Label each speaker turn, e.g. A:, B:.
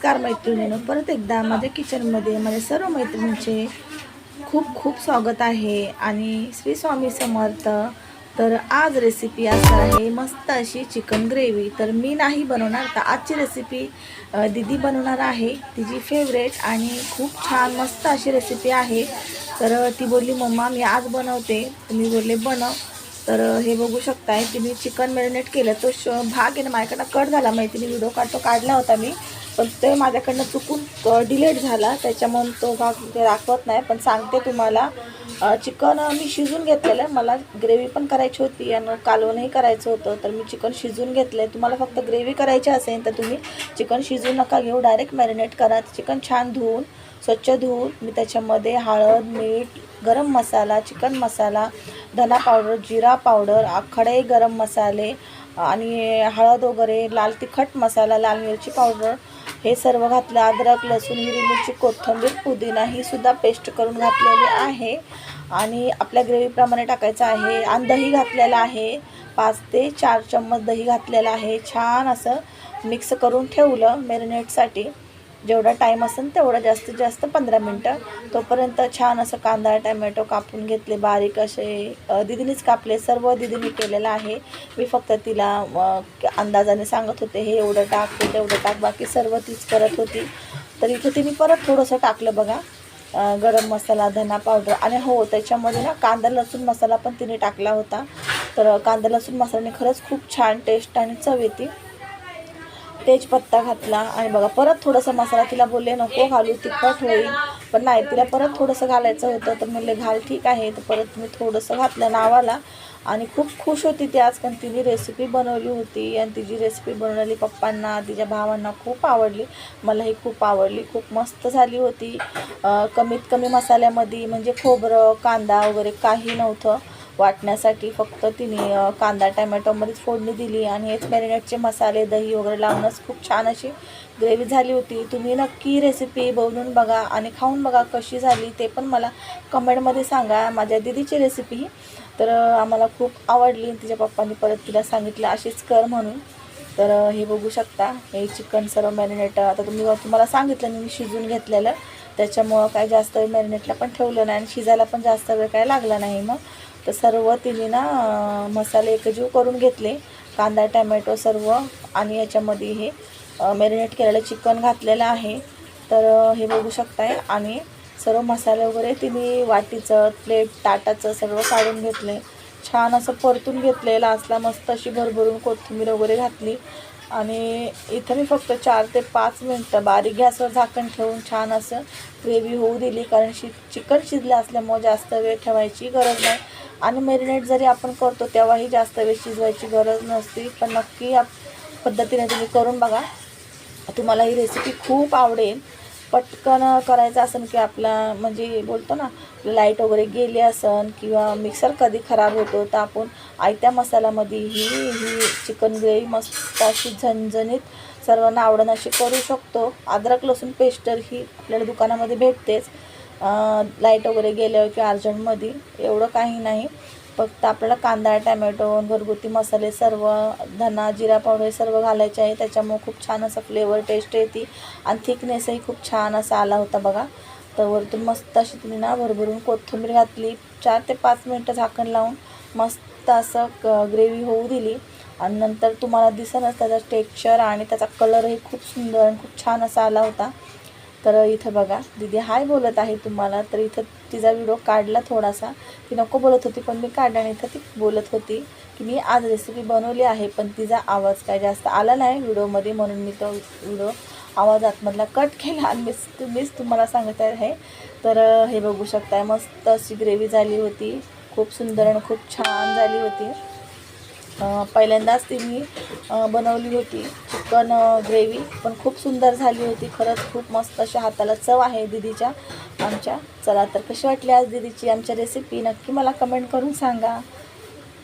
A: नमस्कार मैत्रिणींनो, परत एकदा माझ्या किचनमध्ये माझ्या सर्व मैत्रिणींचे खूप खूप स्वागत आहे आणि श्री स्वामी समर्थ. तर आज रेसिपी असणार आहे मस्त अशी चिकन ग्रेव्ही. तर मी नाही बनवणार, तर आजची रेसिपी दीदी बनवणार आहे, तिची फेवरेट आणि खूप छान मस्त अशी रेसिपी आहे. तर ती बोलली मम्मा मी आज बनवते, तर मी बोलले बनव. तर हे बघू शकताय तिने चिकन मॅरिनेट केलं. तो भाग आहे ना माझ्याकडनं कट झाला, माहिती व्हिडिओ काढला होता मी, पण ते माझ्याकडनं चुकून डिलीट झाला, त्याच्यामुळे तो भाग ते दाखवत नाही. पण सांगते तुम्हाला, चिकन मी शिजून घेतलेलं. मला ग्रेव्ही पण करायची होती आणि कालवणही करायचं होतं, तर मी चिकन शिजून घेतलं. तुम्हाला फक्त ग्रेव्ही करायची असेल तर तुम्ही चिकन शिजवून नका घेऊ, डायरेक्ट मॅरिनेट करा. चिकन छान धुवून स्वच्छ धुवून मी त्याच्यामध्ये हळद, मीठ, गरम मसाला, चिकन मसाला, धना पावडर, जिरा पावडर, खडे गरम मसाले आणि हळद वगैरे, लाल तिखट मसाला, लाल मिरची पावडर हे सर्व घातलं. अद्रक, लसूण, हिरवी मिरची, कोथिंबीर, पुदिना ही सुद्धा पेस्ट करून घातलेली आहे आणि आपल्या ग्रेव्हीप्रमाणे टाकायचं आहे. आणि दही घातलेलं आहे, 5 ते 4 चम्मच दही घातलेलं आहे. छान असं मिक्स करून ठेवलं मॅरिनेटसाठी. जेवढा टाईम असेल तेवढा, जास्तीत जास्त 15 मिनटं. तोपर्यंत छान असं कांदा टमॅटो कापून घेतले बारीक असे. दीदीनेच कापले, सर्व दीदीने केलेलं आहे. मी फक्त तिला अंदाजाने सांगत होते, हे एवढं टाक, ते तेवढं टाक, बाकी सर्व तीच करत होती. तर इथे तिने परत थोडंसं टाकलं बघा, गरम मसाला, धना पावडर आणि हो त्याच्यामध्ये ना कांदा लसूण मसाला पण तिने टाकला होता. तर कांदा लसूण मसाल्याने खरंच खूप छान टेस्ट आणि चव येते. तेजपत्ता घातला आणि बघा परत थोडंसं मसाला, तिला बोलले नको घालू तिखट होईल, पण नाही तिला परत थोडंसं घालायचं होतं, तर म्हणले घाल ठीक आहे. तर परत मी थोडंसं घातलं नावाला आणि खूप खुश होती ती आज, कारण तिने रेसिपी बनवली होती आणि तिची रेसिपी बनवलेली पप्पांना, तिच्या भावांना खूप आवडली, मलाही खूप आवडली, खूप मस्त झाली होती. कमीत कमी मसाल्यामध्ये, म्हणजे खोबरं कांदा वगैरे काही नव्हतं वाटण्यासाठी, फक्त तिने कांदा टमॅटोमध्येच फोडणी दिली आणि हेच मॅरिनेटचे मसाले दही वगैरे लावूनच खूप छान अशी ग्रेव्ही झाली होती. तुम्ही नक्की रेसिपी बनवून बघा आणि खाऊन बघा कशी झाली, ते पण मला कमेंटमध्ये सांगा. माझ्या दीदीची रेसिपी तर आम्हाला खूप आवडली. तिच्या पप्पांनी परत तिला सांगितलं अशीच कर म्हणून. तर हे बघू शकता, हे चिकन सर्व मॅरिनेट आता तुम्हाला सांगितलं मी शिजून घेतलेलं, त्याच्यामुळं काय जास्त वेळ मॅरिनेटला पण ठेवलं नाही आणि शिजायला पण जास्त वेळ काय लागला नाही. मग तर सर्व तिने ना मसाले एकजीव करून घेतले, कांदा टमॅटो सर्व, आणि याच्यामध्ये हे मॅरिनेट केलेलं चिकन घातलेलं आहे. तर हे बघू शकताय आणि सर्व मसाले वगैरे तिने वाटीचं, प्लेट, ताटाचं सर्व काढून घेतले. छान असं परतून घेतले, लास्टला मस्त अशी भरभरून कोथिंबीर वगैरे घातली आणि इथं मी फक्त 4 ते 5 मिनटं बारीक गॅसवर झाकण ठेवून छान असं ग्रेव्ही होऊ दिली, कारण चिकन शिजलं असल्यामुळे जास्त वेळ ठेवायची गरज नाही आणि मॅरिनेट जरी आपण करतो तेव्हाही जास्त वेळ शिजवायची गरज नसते. पण नक्की या पद्धतीने तुम्ही करून बघा, तुम्हाला ही रेसिपी खूप आवडेल. पटकन करायचं असेल की आपला, म्हणजे बोलतो ना, लाईट वगैरे गेली असेल किंवा मिक्सर कधी खराब होतो, तर आपण आयत्या मसाल्यामध्ये ही चिकन ग्रेव्ही मस्त अशी झणझणीत सर्वांना आवडणं अशी करू शकतो. अद्रक लसूण पेस्टर ही आपल्याला दुकानामध्ये भेटतेच, लाईट वगैरे गेल्यावर किंवा अर्जंटमध्ये, एवढं काही नाही. फक्त आपल्याला कांदा टमॅटो, घरगुती मसाले सर्व, धना जिरा पावडर सर्व घालायचे आहे. त्याच्यामुळे खूप छान असं फ्लेवर टेस्ट येते आणि थिकनेसही खूप छान असा आला होता बघा. तर वरतून मस्त अशी तुम्ही ना भरभरून कोथिंबीर घातली. 4 ते 5 मिनटं झाकण लावून मस्त असं ग्रेव्ही होऊ दिली आणि नंतर तुम्हाला दिसेलच त्याचा टेक्स्चर आणि त्याचा कलरही खूप सुंदर आणि खूप छान असा आला होता. तर इथं बघा दीदी हाय बोलत आहे तुम्हाला. तर इथं तिचा व्हिडिओ काढला थोडासा, ती नको बोलत होती पण मी काढला आणि इथं ती बोलत होती की मी आज रेसिपी बनवली आहे, पण तिचा आवाज काय जास्त आला नाही व्हिडिओमध्ये, म्हणून मी तो व्हिडिओ आवाज आतमधला कट केला आणि मीच तुम्हाला सांगत आहे. तर हे बघू शकताय मस्त अशी ग्रेव्ही झाली होती, खूप सुंदर आणि खूप छान झाली होती. पहिल्यांदाच तिने बनवली होती चिकन ग्रेव्ही, पण खूप सुंदर झाली होती खरंच. खूप मस्त अशा हाताला चव आहे दीदीच्या आमच्या. चला तर कशी वाटली आज दीदीची आमच्या रेसिपी, नक्की मला कमेंट करून सांगा.